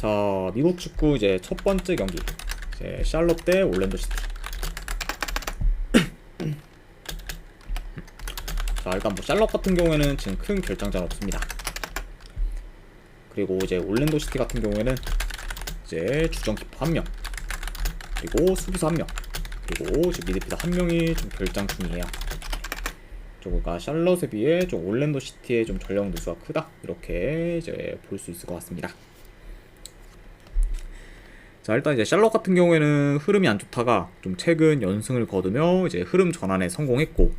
자, 미국 축구 이제 첫 번째 경기 이제 샬럿 대 올랜도 시티. 자, 일단 뭐 샬럿 같은 경우에는 지금 큰 결장자는 없습니다. 그리고 이제 올랜도 시티 같은 경우에는 이제 주전 키퍼 1명, 그리고 수비수 1명, 그리고 지금 미드필더 1명이 좀 결장 중이에요. 그러니까 샬럿에 비해 좀 올랜도 시티의 좀 전력 누수가 크다, 이렇게 이제 볼 수 있을 것 같습니다. 자, 일단 이제 샬럿 같은 경우에는 흐름이 안 좋다가 좀 최근 연승을 거두며 이제 흐름 전환에 성공했고,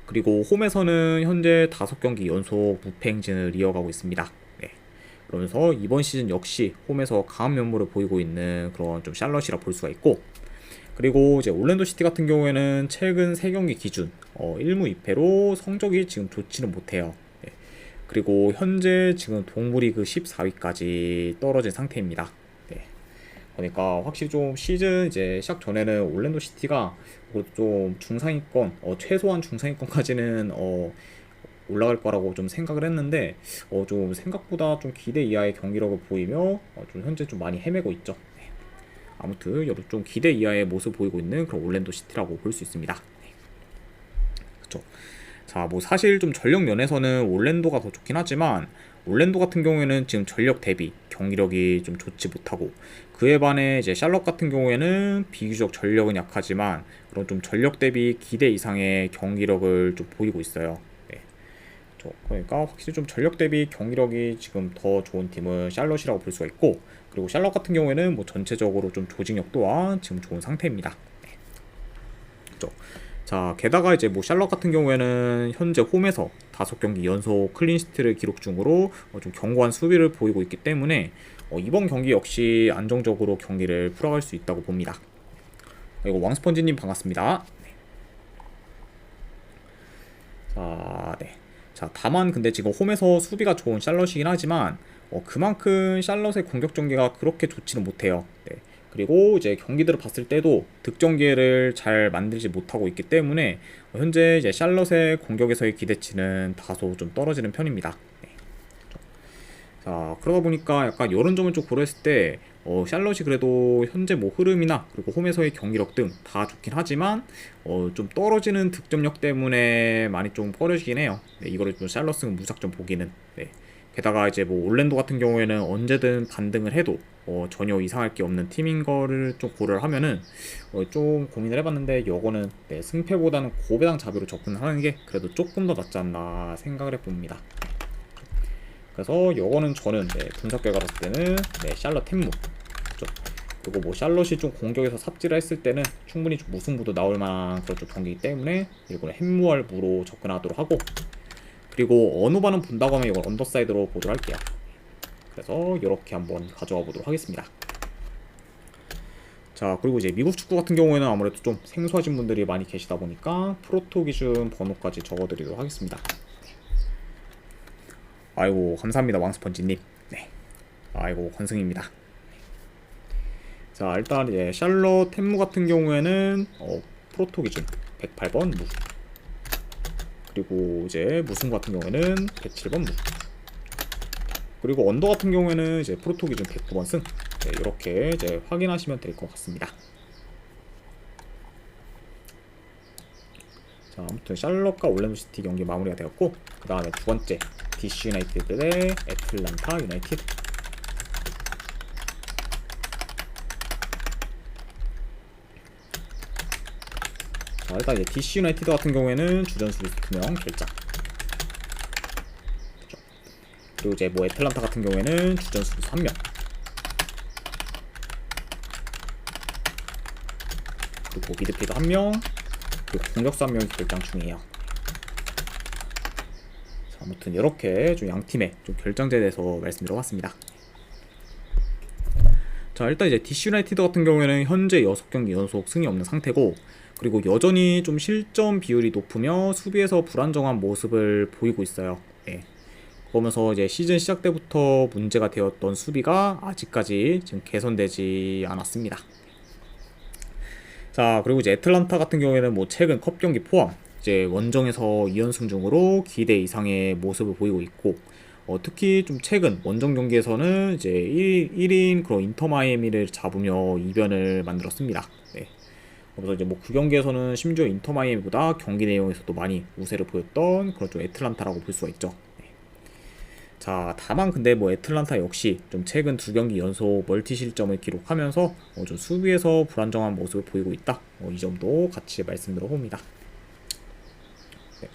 그리고 홈에서는 현재 5경기 연속 무패 행진을 이어가고 있습니다. 네. 그러면서 이번 시즌 역시 홈에서 강한 면모를 보이고 있는 그런 좀 샬럿이라 볼 수가 있고, 그리고 이제 올랜도 시티 같은 경우에는 최근 3경기 기준 1무 2패로 성적이 지금 좋지는 못해요. 네. 그리고 현재 지금 동부리그 14위까지 떨어진 상태입니다. 그러니까 확실히 좀 시즌 이제 시작 전에는 올랜도 시티가 좀 중상위권, 최소한 중상위권까지는 올라갈 거라고 좀 생각을 했는데, 좀 생각보다 좀 기대 이하의 경기력을 보이며 좀 현재 좀 많이 헤매고 있죠. 네. 아무튼 여러 좀 기대 이하의 모습 보이고 있는 그런 올랜도 시티라고 볼 수 있습니다. 네. 그렇죠. 자, 뭐 사실 좀 전력 면에서는 올랜도가 더 좋긴 하지만, 올랜도 같은 경우에는 지금 전력 대비 경기력이 좀 좋지 못하고, 그에 반해 이제 샬럿 같은 경우에는 비교적 전력은 약하지만 그런 좀 전력 대비 기대 이상의 경기력을 좀 보이고 있어요. 네. 그러니까 확실히 좀 전력 대비 경기력이 지금 더 좋은 팀은 샬럿이라고 볼 수가 있고, 그리고 샬럿 같은 경우에는 뭐 전체적으로 좀 조직력 또한 지금 좋은 상태입니다. 네. 그렇죠. 자, 게다가 이제 뭐 샬럿 같은 경우에는 현재 홈에서 5경기 연속 클린시트를 기록 중으로 좀 견고한 수비를 보이고 있기 때문에 이번 경기 역시 안정적으로 경기를 풀어갈 수 있다고 봅니다. 그리고 왕스펀지님 반갑습니다. 네. 자, 네. 자, 다만 근데 지금 홈에서 수비가 좋은 샬럿이긴 하지만 그만큼 샬럿의 공격 전개가 그렇게 좋지는 못해요. 네. 그리고 이제 경기들을 봤을 때도 득점 기회를 잘 만들지 못하고 있기 때문에 현재 이제 샬럿의 공격에서의 기대치는 다소 좀 떨어지는 편입니다. 네. 자, 그러다 보니까 약간 이런 점을 좀 고려했을 때 샬럿이 그래도 현재 뭐 흐름이나 그리고 홈에서의 경기력 등 다 좋긴 하지만 좀 떨어지는 득점력 때문에 많이 좀 꺼려지긴 해요. 네, 이거를 좀 샬럿은 무작정 보기는. 네. 게다가 이제 뭐 올랜도 같은 경우에는 언제든 반등을 해도 전혀 이상할 게 없는 팀인 거를 좀 고려를 하면은 좀 고민을 해봤는데, 요거는 네, 승패보다는 고배당 자비로 접근하는 게 그래도 조금 더 낫지 않나 생각을 해봅니다. 그래서 요거는 저는 네, 분석 결과 봤을 때는 네, 샬럿 템무, 그렇죠? 그리고 뭐 샬럿이 좀 공격에서 삽질을 했을 때는 충분히 좀 무승부도 나올 만한 그런 좀 경기이기 때문에 이거는 햄무할 무로 접근하도록 하고, 그리고 어느 반은 본다고 하면 이건 언더사이드로 보도록 할게요. 그래서 이렇게 한번 가져와 보도록 하겠습니다. 자, 그리고 이제 미국 축구 같은 경우에는 아무래도 좀 생소하신 분들이 많이 계시다 보니까 프로토 기준 번호까지 적어드리도록 하겠습니다. 아이고 감사합니다 왕스펀지님. 네. 아이고 건승입니다. 자, 일단 이제 샬럿 템무 같은 경우에는 프로토 기준 108번 무, 그리고 이제 무승 같은 경우에는 107번 무, 그리고 언더 같은 경우에는 이제 프로토 기준 109번 승. 네, 이렇게 이제 확인하시면 될 것 같습니다. 자, 아무튼 샬럿과 올랜도 시티 경기 마무리가 되었고, 그 다음에 두 번째 DC 유나이티드 대 애틀란타 유나이티드. 자, 일단 이제 DC 유나이티드 같은 경우에는 주전 수비수 2명 결장. 그리고 이제 뭐 애틀란타 같은 경우에는 주전 수비수 1명, 그리고 미드필더 1명, 그리고 공격수 1명이 결장 중이에요. 자, 아무튼 이렇게 좀 양팀의 좀 결장제에 대해서 말씀드려봤습니다. 자, 일단 이제 DC 유나이티드 같은 경우에는 현재 6경기 연속 승이 없는 상태고, 그리고 여전히 좀 실점 비율이 높으며 수비에서 불안정한 모습을 보이고 있어요. 네. 그러면서 이제 시즌 시작 때부터 문제가 되었던 수비가 아직까지 지금 개선되지 않았습니다. 자, 그리고 이제 애틀란타 같은 경우에는 뭐 최근 컵 경기 포함 이제 원정에서 2연승 중으로 기대 이상의 모습을 보이고 있고, 특히 좀 최근 원정 경기에서는 이제 1인 그런 인터 마이애미를 잡으며 이변을 만들었습니다. 네. 그래서 이제 뭐 그 경기에서는 심지어 인터 마이애미보다 경기 내용에서도 많이 우세를 보였던 그런 좀 애틀란타라고 볼 수가 있죠. 네. 자, 다만 근데 뭐 애틀란타 역시 좀 최근 두 경기 연속 멀티 실점을 기록하면서 좀 수비에서 불안정한 모습을 보이고 있다. 이 점도 같이 말씀드려 봅니다. 네.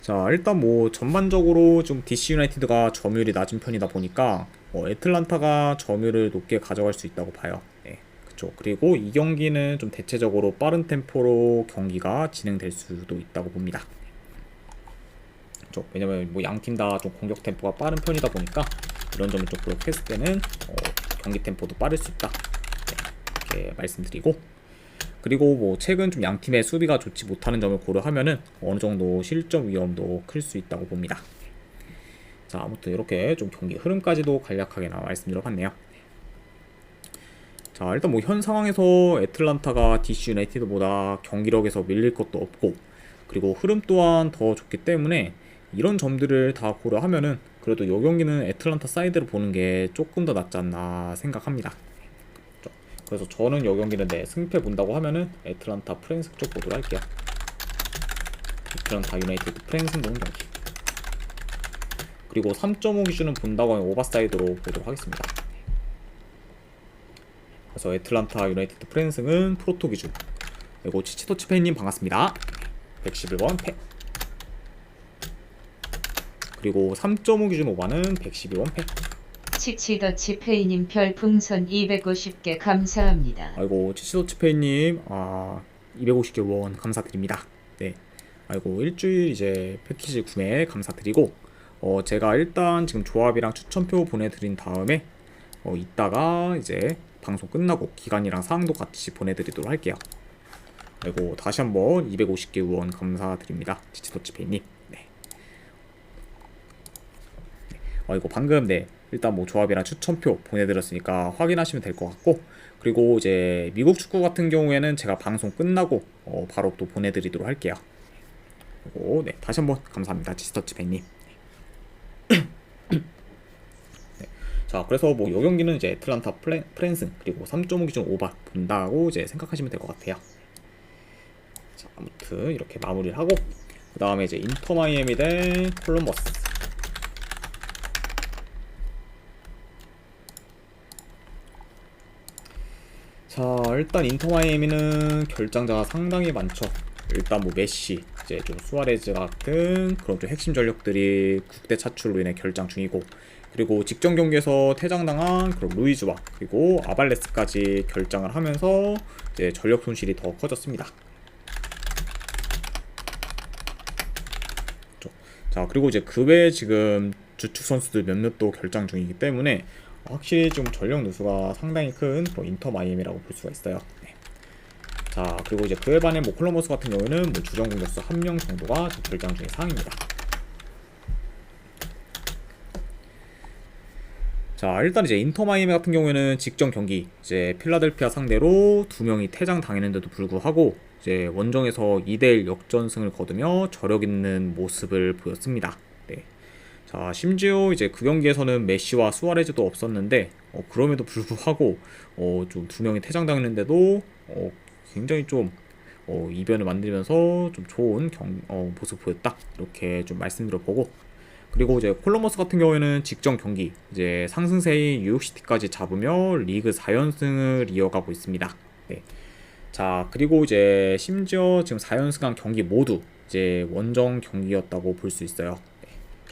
자, 일단 뭐 전반적으로 좀 DC 유나이티드가 점유율이 낮은 편이다 보니까 애틀란타가 점유율을 높게 가져갈 수 있다고 봐요. 네, 그렇죠. 그리고 이 경기는 좀 대체적으로 빠른 템포로 경기가 진행될 수도 있다고 봅니다. 그렇죠. 왜냐면 뭐 양 팀 다 좀 공격 템포가 빠른 편이다 보니까 이런 점을 좀 고려했을 때는 경기 템포도 빠를 수 있다. 네, 이렇게 말씀드리고, 그리고 뭐 최근 좀 양 팀의 수비가 좋지 못하는 점을 고려하면은 어느 정도 실점 위험도 클 수 있다고 봅니다. 자, 아무튼 이렇게 좀 경기 흐름까지도 간략하게 말씀드려봤네요. 자, 일단 뭐 현 상황에서 애틀란타가 DC 유나이티드보다 경기력에서 밀릴 것도 없고, 그리고 흐름 또한 더 좋기 때문에 이런 점들을 다 고려하면은 그래도 이 경기는 애틀란타 사이드로 보는 게 조금 더 낫지 않나 생각합니다. 그래서 저는 이 경기는 승패 본다고 하면은 애틀란타 프랜스 쪽 보도록 할게요. 애틀란타 유나이티드 프랜스 동 경기. 그리고 3.5 기준은 본다고 하면 오버사이드로 보도록 하겠습니다. 그래서 애틀란타 유나이티드 프랜스는 프로토 기준. 그리고 치치토치페이님 반갑습니다. 111번 패. 그리고 3.5 기준 오바는 112번 패. 치치더치페이님 별풍선 250개 감사합니다. 아이고, 치치도치페이님 250개 원 감사드립니다. 네, 아이고, 일주일 이제 패키지 구매 감사드리고, 제가 일단 지금 조합이랑 추천표 보내드린 다음에 이따가 이제 방송 끝나고 기간이랑 사항도 같이 보내드리도록 할게요. 아이고, 다시 한번 250개 원 감사드립니다. 치치도치페이님. 네. 이거 방금 일단 뭐 조합이랑 추천표 보내드렸으니까 확인하시면 될 것 같고, 그리고 이제 미국 축구 같은 경우에는 제가 방송 끝나고 바로 또 보내드리도록 할게요. 그리고 다시 한번 감사합니다. 치스터치팬님. 네. 자, 그래서 뭐 요 경기는 이제 애틀란타 프랜스 그리고 3.5 기준 오바 본다고 이제 생각하시면 될 것 같아요. 자, 아무튼 이렇게 마무리를 하고, 그 다음에 이제 인터 마이애미 대 콜럼버스. 자, 일단 인터 마이애미는 결장자가 상당히 많죠. 일단 뭐 메시, 이제 좀 수아레즈 같은 그런 좀 핵심 전력들이 국대 차출로 인해 결장 중이고, 그리고 직전 경기에서 퇴장당한 그런 루이즈와 그리고 아발레스까지 결장을 하면서 이제 전력 손실이 더 커졌습니다. 자, 그리고 이제 그 외에 지금 주축 선수들 몇몇도 결장 중이기 때문에 확실히 좀 전력 누수가 상당히 큰 인터 마이애미라고 볼 수가 있어요. 네. 자, 그리고 이제 그에 반해 뭐 콜럼버스 같은 경우에는 뭐 주전 공격수 1명 정도가 결장 중인 상황입니다. 자, 일단 이제 인터 마이애미 같은 경우에는 직전 경기 이제 필라델피아 상대로 2명이 퇴장 당했는데도 불구하고 이제 원정에서 2대1 역전승을 거두며 저력 있는 모습을 보였습니다. 네. 자, 심지어 이제 그 경기에서는 메시와 수아레즈도 없었는데 그럼에도 불구하고 좀 2명이 퇴장당했는데도 굉장히 좀 이변을 만들면서 좀 좋은 모습 보였다, 이렇게 좀 말씀드려보고, 그리고 이제 콜럼버스 같은 경우에는 직전 경기 이제 상승세인 뉴욕시티까지 잡으며 리그 4연승을 이어가고 있습니다. 네. 자, 그리고 이제 심지어 지금 4연승한 경기 모두 이제 원정 경기였다고 볼 수 있어요.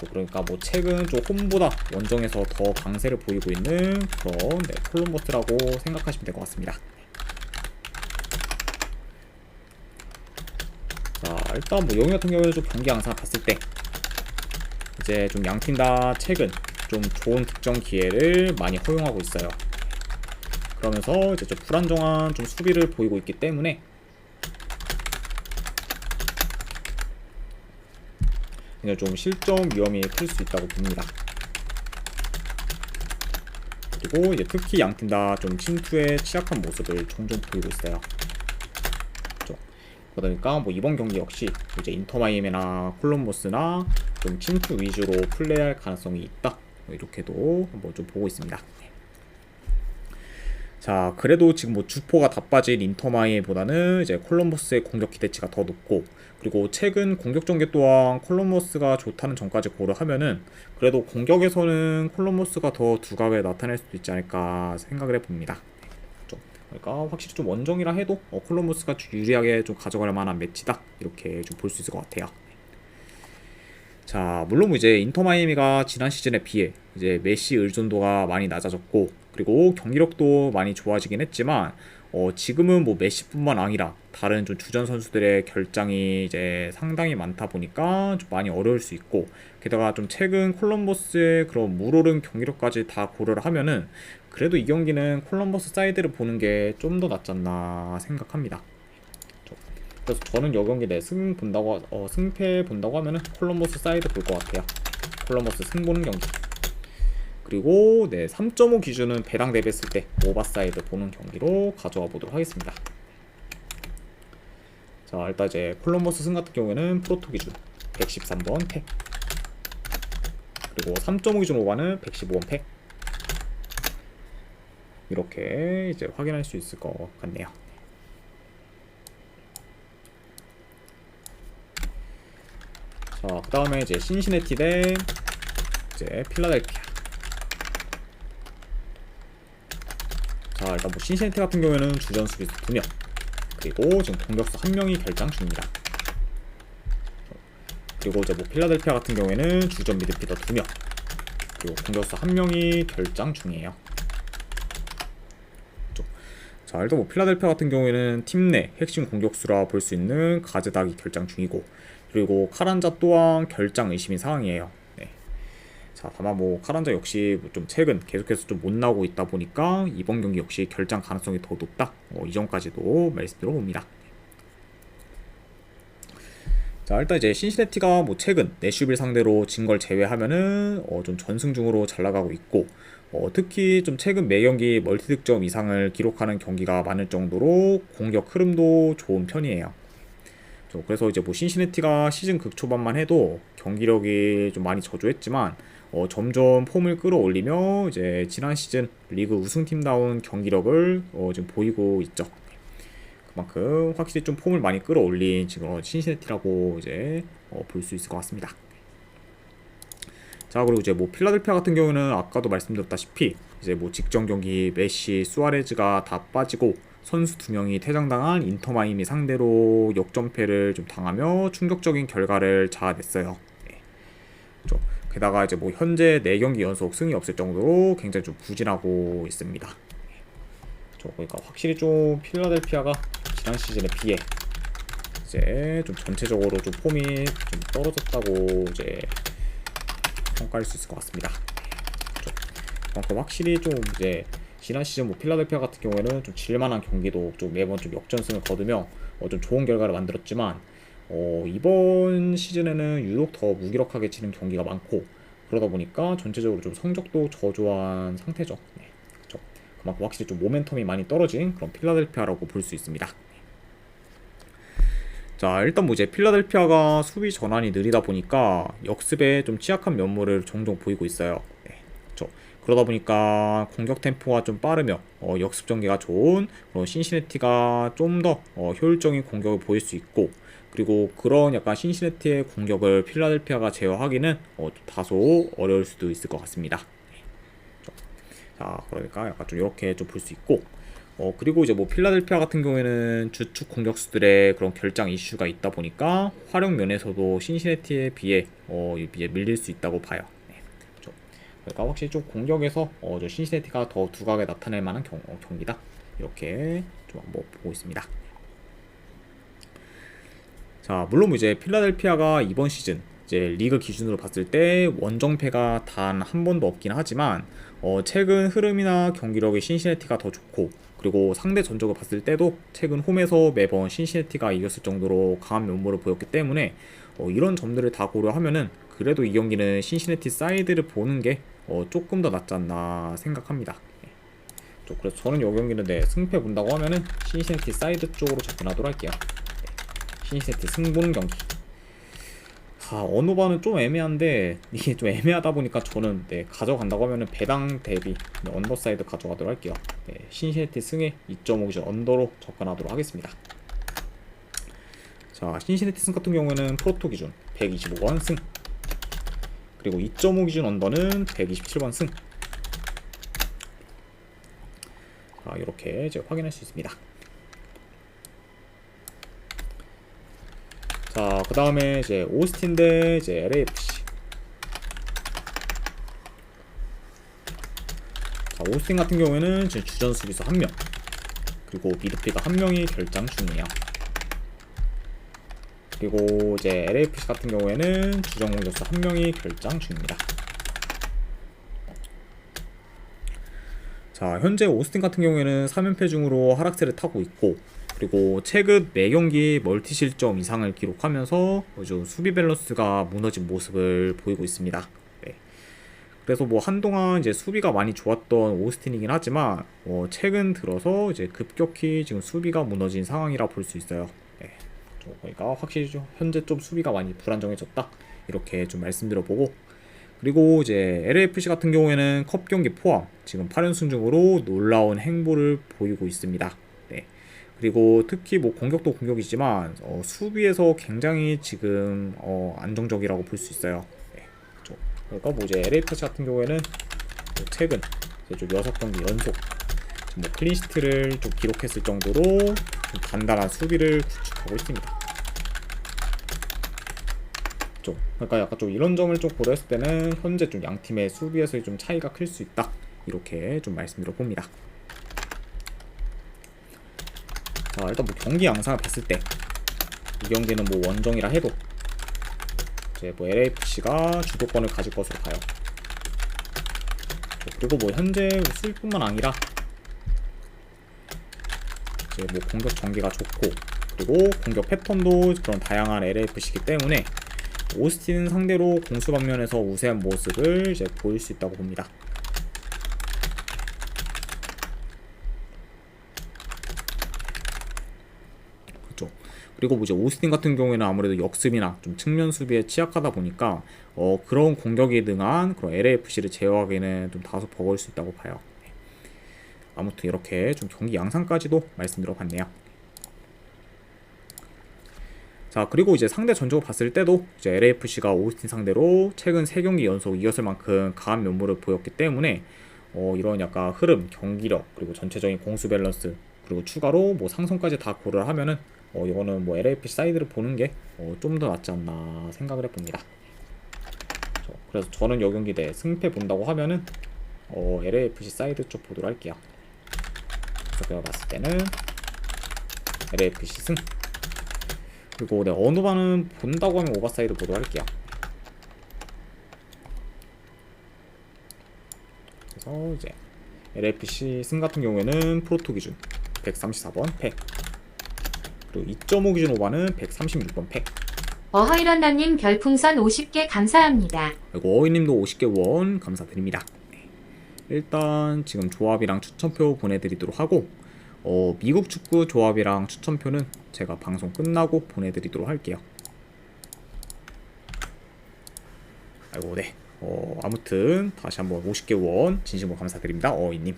그러니까 뭐 최근 좀 홈보다 원정에서 더 강세를 보이고 있는 그런 콜럼버스라고 생각하시면 될 것 같습니다. 자, 일단 뭐 영희 같은 경우에는 좀 경기 양상 봤을 때 이제 좀 양팀 다 최근 좀 좋은 득점 기회를 많이 허용하고 있어요. 그러면서 이제 좀 불안정한 좀 수비를 보이고 있기 때문에 그냥 좀 실점 위험이 클 수 있다고 봅니다. 그리고 이제 특히 양팀 다 좀 침투에 취약한 모습을 종종 보이고 있어요. 그렇죠? 그러니까 뭐 이번 경기 역시 이제 인터 마이애미나 콜럼버스나 좀 침투 위주로 플레이할 가능성이 있다. 이렇게도 한번 좀 보고 있습니다. 자, 그래도 지금 뭐 주포가 다 빠진 인터마이보다는 이제 콜럼버스의 공격 기대치가 더 높고, 그리고 최근 공격 전개 또한 콜럼버스가 좋다는 점까지 고려하면은 그래도 공격에서는 콜럼버스가 더 두각을 나타낼 수도 있지 않을까 생각을 해봅니다. 그러니까 확실히 좀 원정이라 해도 콜럼버스가 유리하게 좀 가져갈 만한 매치다, 이렇게 좀 볼 수 있을 것 같아요. 자, 물론 이제 인터 마이애미가 지난 시즌에 비해 이제 메시 의존도가 많이 낮아졌고, 그리고 경기력도 많이 좋아지긴 했지만 지금은 뭐 메시뿐만 아니라 다른 좀 주전 선수들의 결장이 이제 상당히 많다 보니까 좀 많이 어려울 수 있고, 게다가 좀 최근 콜럼버스의 그런 물오른 경기력까지 다 고려를 하면은 그래도 이 경기는 콜럼버스 사이드를 보는 게 좀 더 낫지 않나 생각합니다. 그래서 저는 이 경기 내 승패 본다고 하면은 콜럼버스 사이드 볼 것 같아요. 콜럼버스 승 보는 경기. 그리고 네, 3.5 기준은 배당 대비했을 때 오버사이드 보는 경기로 가져와 보도록 하겠습니다. 자, 일단 이제 콜럼버스 승 같은 경우에는 프로토 기준 113번 팩, 그리고 3.5 기준 오버는 115번 팩, 이렇게 이제 확인할 수 있을 것 같네요. 자, 그 다음에 이제 신시내티 대 이제 필라델피아. 자, 일단 뭐 신시내티 같은 경우에는 주전 수비수 2명, 그리고 지금 공격수 1명이 결장 중입니다. 그리고 이제 뭐 필라델피아 같은 경우에는 주전 미드필더 2명, 그리고 공격수 1명이 결장 중이에요. 자, 일단 뭐 필라델피아 같은 경우에는 팀 내 핵심 공격수라 볼 수 있는 가즈닥이 결장 중이고, 그리고 카란자 또한 결장 의심인 상황이에요. 네. 자, 다만 뭐 카란자 역시 좀 최근 계속해서 좀 못 나오고 있다 보니까 이번 경기 역시 결장 가능성이 더 높다, 이 점까지도 말씀드려 봅니다. 자, 일단 이제 신시내티가 뭐 최근 내슈빌 상대로 진 걸 제외하면은 좀 전승 중으로 잘 나가고 있고, 특히 좀 최근 매 경기 멀티 득점 이상을 기록하는 경기가 많을 정도로 공격 흐름도 좋은 편이에요. 그래서 이제 뭐 신시내티가 시즌 극초반만 해도 경기력이 좀 많이 저조했지만 점점 폼을 끌어올리며 이제 지난 시즌 리그 우승팀다운 경기력을 지금 보이고 있죠. 그만큼 확실히 좀 폼을 많이 끌어올린 지금 신시내티라고 이제 볼 수 있을 것 같습니다. 자, 그리고 이제 뭐 필라델피아 같은 경우는 아까도 말씀드렸다시피 이제 뭐 직전 경기 메시, 수아레즈가 다 빠지고 선수 2명이 퇴장당한 인터마이미 상대로 역전패를 좀 당하며 충격적인 결과를 자아냈어요. 네. 게다가 이제 뭐 현재 4경기 연속 승이 없을 정도로 굉장히 좀 부진하고 있습니다. 그러니까 확실히 좀 필라델피아가 지난 시즌에 비해 이제 좀 전체적으로 좀 폼이 좀 떨어졌다고 이제 평가할 수 있을 것 같습니다. 그만큼 확실히 좀 이제 지난 시즌 뭐 필라델피아 같은 경우에는 좀 질만한 경기도 좀 매번 좀 역전승을 거두며 좀 좋은 결과를 만들었지만 이번 시즌에는 유독 더 무기력하게 치는 경기가 많고, 그러다 보니까 전체적으로 좀 성적도 저조한 상태죠. 네, 그렇죠. 그만큼 확실히 좀 모멘텀이 많이 떨어진 그런 필라델피아라고 볼 수 있습니다. 자, 일단 뭐 이제 필라델피아가 수비 전환이 느리다 보니까 역습에 좀 취약한 면모를 종종 보이고 있어요. 네, 그렇죠. 그러다 보니까 공격 템포가 좀 빠르며 역습 전개가 좋은 그런 신시내티가 좀 더 효율적인 공격을 보일 수 있고, 그리고 그런 약간 신시내티의 공격을 필라델피아가 제어하기는 다소 어려울 수도 있을 것 같습니다. 네, 그렇죠. 자, 그러니까 약간 좀 이렇게 좀 볼 수 있고, 그리고 이제 뭐 필라델피아 같은 경우에는 주축 공격수들의 그런 결장 이슈가 있다 보니까 활용 면에서도 신시내티에 비해 이제 밀릴 수 있다고 봐요. 네, 그렇죠. 그러니까 확실히 좀 공격에서 저 신시내티가 더 두각에 나타낼 만한 경기다, 이렇게 좀 한번 보고 있습니다. 자, 물론 이제 필라델피아가 이번 시즌 이제 리그 기준으로 봤을 때 원정패가 단 한 번도 없긴 하지만 최근 흐름이나 경기력의 신시내티가 더 좋고, 그리고 상대 전적을 봤을 때도 최근 홈에서 매번 신시내티가 이겼을 정도로 강한 면모를 보였기 때문에 이런 점들을 다 고려하면은 그래도 이 경기는 신시내티 사이드를 보는 게 조금 더 낫지 않나 생각합니다. 네. 그래서 저는 이 경기는 승패 본다고 하면은 신시내티 사이드 쪽으로 접근하도록 할게요. 네. 신시내티 승 보는 경기. 언어반은 좀 애매한데 이게 좀 애매하다 보니까 저는 가져간다고 하면은 배당 대비 언더사이드 가져가도록 할게요. 신시내티 승에 2.5기준 언더로 접근하도록 하겠습니다. 자, 신시내티 승 같은 경우에는 프로토 기준 125번 승, 그리고 2.5 기준 언더는 127번 승. 자, 이렇게 이제 확인할 수 있습니다. 자, 그 다음에 이제 오스틴 대 이제 LAFC. 자, 오스틴 같은 경우에는 지금 주전 수비수 1명, 그리고 미드필더 1명이 결장 중이에요. 그리고 이제 LAFC 같은 경우에는 주전 공격수 1명이 결장 중입니다. 자, 현재 오스틴 같은 경우에는 3연패 중으로 하락세를 타고 있고, 그리고 최근 매경기 멀티 실점 이상을 기록하면서 좀 수비 밸런스가 무너진 모습을 보이고 있습니다. 그래서 뭐 한동안 이제 수비가 많이 좋았던 오스틴이긴 하지만 최근 들어서 이제 급격히 지금 수비가 무너진 상황이라 볼 수 있어요. 그러니까 확실히 좀 현재 좀 수비가 많이 불안정해졌다, 이렇게 좀 말씀드려보고, 그리고 이제 LAFC 같은 경우에는 컵 경기 포함 지금 8연승 중으로 놀라운 행보를 보이고 있습니다. 그리고 특히 뭐 공격도 공격이지만 수비에서 굉장히 지금 안정적이라고 볼 수 있어요. 그러니까 뭐 이제 LAFC 같은 경우에는 최근 좀 6경기 연속 뭐 클린시트를 좀 기록했을 정도로 좀 단단한 수비를 구축하고 있습니다. 그러니까 약간 좀 이런 점을 좀 고려했을 때는 현재 좀 양 팀의 수비에서의 좀 차이가 클 수 있다, 이렇게 좀 말씀드려 봅니다. 자, 일단 뭐 경기 양상을 봤을 때 이 경기는 뭐 원정이라 해도 이제 뭐 LAFC가 주도권을 가질 것으로 봐요. 그리고 뭐 현재 수비뿐만 아니라 이제 뭐 공격 전개가 좋고, 그리고 공격 패턴도 그런 다양한 LAFC이기 때문에 오스틴 상대로 공수 방면에서 우세한 모습을 이제 보일 수 있다고 봅니다. 그렇죠. 그리고 뭐 이제 오스틴 같은 경우에는 아무래도 역습이나 좀 측면 수비에 취약하다 보니까 그런 공격에 능한 그런 LAFC를 제어하기는 좀 다소 버거울 수 있다고 봐요. 아무튼 이렇게 좀 경기 양상까지도 말씀드려봤네요. 자, 그리고 이제 상대 전적을 봤을 때도 이제 LAFC가 오스틴 상대로 최근 3경기 연속 이겼을 만큼 강한 면모를 보였기 때문에 이런 약간 흐름, 경기력, 그리고 전체적인 공수 밸런스, 그리고 추가로 뭐 상성까지 다 고려를 하면은 이거는 뭐 LAFC 사이드를 보는 게 좀 더 낫지 않나 생각을 해봅니다. 그래서 저는 이 경기 내 승패 본다고 하면은 LAFC 사이드 쪽 보도록 할게요. 그래서 제가 봤을 때는 LAFC 승. 그리고 어느 반은 본다고 하면 오버사이드 보도록 할게요. 그래서 이제 LAFC 승 같은 경우에는 프로토 기준 134번 팩, 그리고 2.5 기준 오버는 136번 팩. 어허이런나님 별풍선 50개 감사합니다. 그리고 어이님도 50개 원 감사드립니다. 일단 지금 조합이랑 추천표 보내드리도록 하고, 미국 축구 조합이랑 추천표는 제가 방송 끝나고 보내드리도록 할게요. 아이고, 네. 아무튼 다시 한번 50개 원 진심으로 감사드립니다. 어이님.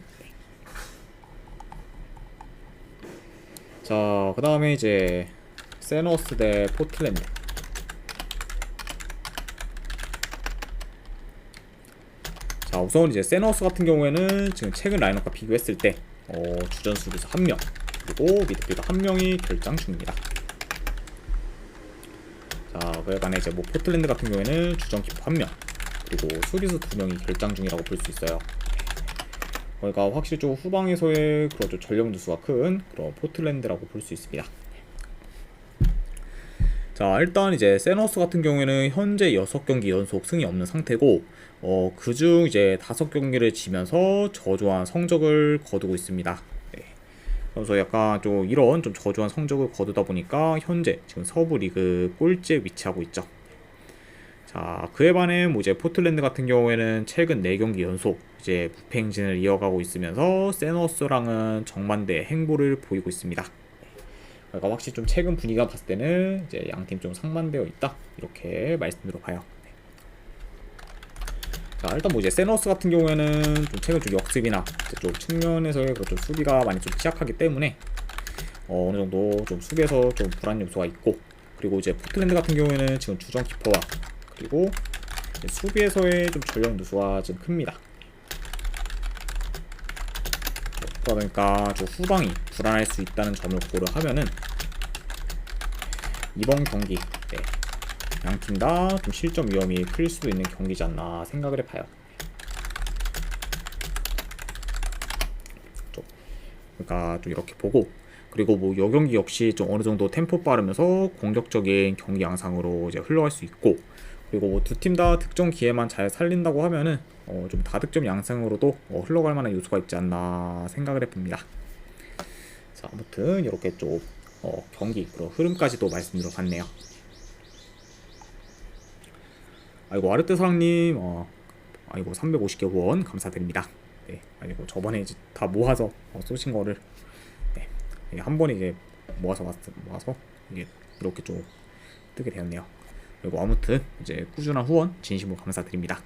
자, 그 다음에 이제 세너스 대 포틀랜드. 자, 우선 이제 세너스 같은 경우에는 지금 최근 라인업과 비교했을 때 주전 수비수 1명, 그리고 미드필더 1명이 결장 중입니다. 자, 그에 반해 이제 뭐 포틀랜드 같은 경우에는 주전 키퍼 1명, 그리고 수비수 2명이 결장 중이라고 볼 수 있어요. 그러니까 확실히 좀 후방에서의 그런 좀 전력 누수가 큰 그런 포틀랜드라고 볼 수 있습니다. 자, 일단 이제 세너스 같은 경우에는 현재 6경기 연속 승이 없는 상태고, 그중 이제 5경기를 지면서 저조한 성적을 거두고 있습니다. 그래서 약간 좀 이런 좀 저조한 성적을 거두다 보니까 현재 지금 서부 리그 꼴찌에 위치하고 있죠. 자, 그에 반해 뭐 이제 포틀랜드 같은 경우에는 최근 4경기 연속 이제 무패 행진을 이어가고 있으면서 세너스랑은 정반대 행보를 보이고 있습니다. 그러니까 확실히 좀 최근 분위기가 봤을 때는 이제 양팀 좀 상반되어 있다 이렇게 말씀드려 봐요. 네. 자, 일단 뭐 이제 세너스 같은 경우에는 좀 최근 좀 역습이나 쪽 측면에서의 좀 수비가 많이 좀 취약하기 때문에 어느 정도 좀 수비에서 좀 불안 요소가 있고, 그리고 이제 포틀랜드 같은 경우에는 지금 주전 키퍼와 그리고 수비에서의 좀 전력 누수가 좀 큽니다. 그러다 보니까 좀 후방이 불안할 수 있다는 점을 고려하면은 이번 경기 양팀 다 좀 실점 위험이 클 수도 있는 경기지 않나 생각을 해봐요. 그러니까 좀 이렇게 보고, 그리고 뭐 이 경기 역시 좀 어느 정도 템포 빠르면서 공격적인 경기 양상으로 이제 흘러갈 수 있고, 그리고 뭐 두 팀 다 득점 기회만 잘 살린다고 하면은 좀 다득점 양상으로도 흘러갈 만한 요소가 있지 않나 생각을 해봅니다. 자, 아무튼 이렇게 좀 경기 그런 흐름까지도 말씀드려 봤네요. 아이고 아르떼 사랑님, 아이고 350개 후원 감사드립니다. 네, 아이고 저번에 이제 다 모아서 쏘신 거를 한 번에 이제 모아서 이게 이렇게 좀 뜨게 되었네요. 그리고 아무튼 이제 꾸준한 후원 진심으로 감사드립니다.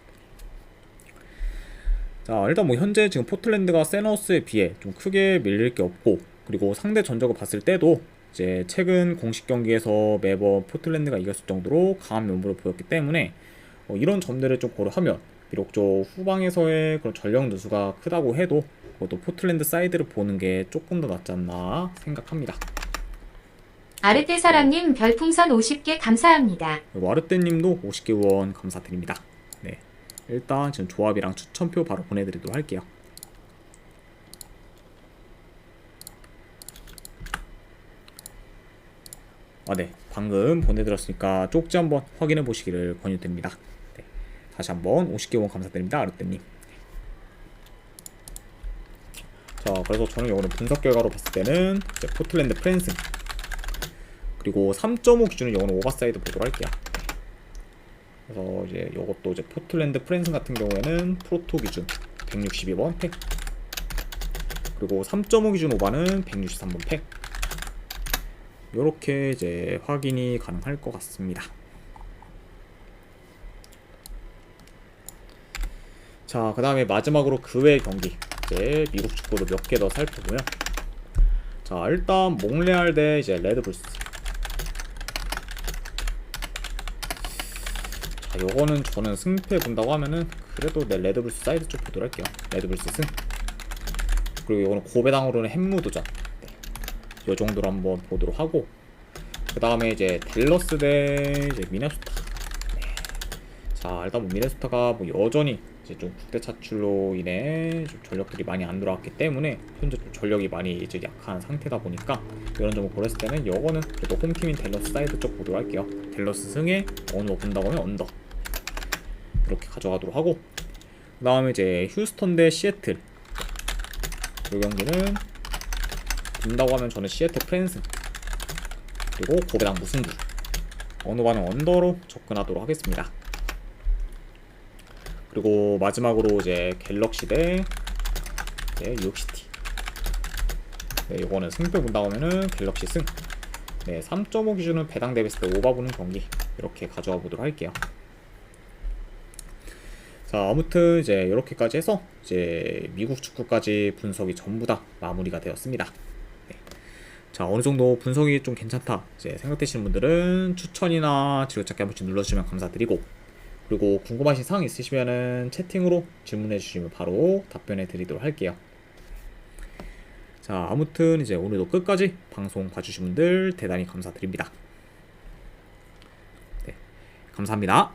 자, 일단 뭐 현재 지금 포틀랜드가 세너스에 비해 좀 크게 밀릴 게 없고, 그리고 상대 전적을 봤을 때도 이제 최근 공식 경기에서 매번 포틀랜드가 이겼을 정도로 강한 면모를 보였기 때문에 이런 점들을 좀 고려하면 비록 좀 후방에서의 그런 전력 누수가 크다고 해도 또 포틀랜드 사이드를 보는 게 조금 더 낫지 않나 생각합니다. 아르테사람님 별풍선 50개 감사합니다. 그리고 아르떼님도 50개 후원 감사드립니다. 네, 일단 지금 조합이랑 추천표 바로 보내드리도록 할게요. 네, 방금 보내드렸으니까 쪽지 한번 확인해 보시기를 권유드립니다. 네, 다시 한번 50개 후원 감사드립니다, 아르떼님. 자, 그래서 저는 이거는 분석 결과로 봤을 때는 이제 포틀랜드 프랜슨, 그리고 3.5 기준은 이거는 오버사이드 보도록 할게요. 그래서 이제 이것도 이제 포틀랜드 프랜슨 같은 경우에는 프로토 기준 162번 팩, 그리고 3.5 기준 오바는 163번 팩, 요렇게 이제 확인이 가능할 것 같습니다. 자, 그 다음에 마지막으로 그 외의 경기, 이제 미국 축구도 몇 개 더 살펴보면, 자, 일단 몽레알 대 이제 레드불스. 자, 요거는 저는 승패 본다고 하면은 그래도 내 레드불스 사이드 쪽 보도록 할게요. 레드불스 승. 그리고 요거는 고배당으로는 햄무도전. 요 정도로 한번 보도록 하고, 그 다음에 이제 댈러스 대 이제 미네소타. 자, 일단 뭐 미네소타가 뭐 여전히 이제 좀 국대 차출로 인해 좀 전력들이 많이 안 들어왔기 때문에 현재 좀 전력이 많이 이제 약한 상태다 보니까 이런 점을 고렸을 때는 요거는 그래도 홈팀인 댈러스 사이드 쪽 보도록 할게요. 댈러스 승에 어느 거 본다고 하면 언더 이렇게 가져가도록 하고, 그 다음에 이제 휴스턴 대 시애틀. 이 경기는 본다고 하면 저는 시애틀 프랜슨 그리고 고배당 무승부, 어느 반은 언더로 접근하도록 하겠습니다. 그리고 마지막으로 이제 갤럭시 대 뉴욕시티. 네, 요거는 승패 본다고 하면은 갤럭시 승. 네, 3.5 기준은 배당 대비했을 때 오바 보는 경기 이렇게 가져와 보도록 할게요. 자, 아무튼 이제 이렇게까지 해서 이제 미국 축구까지 분석이 전부 다 마무리가 되었습니다. 네. 자, 어느 정도 분석이 좀 괜찮다 이제 생각되시는 분들은 추천이나 즐겨찾기 한 번씩 눌러주시면 감사드리고, 그리고 궁금하신 사항 있으시면은 채팅으로 질문해 주시면 바로 답변해 드리도록 할게요. 자, 아무튼 이제 오늘도 끝까지 방송 봐주신 분들 대단히 감사드립니다. 네, 감사합니다.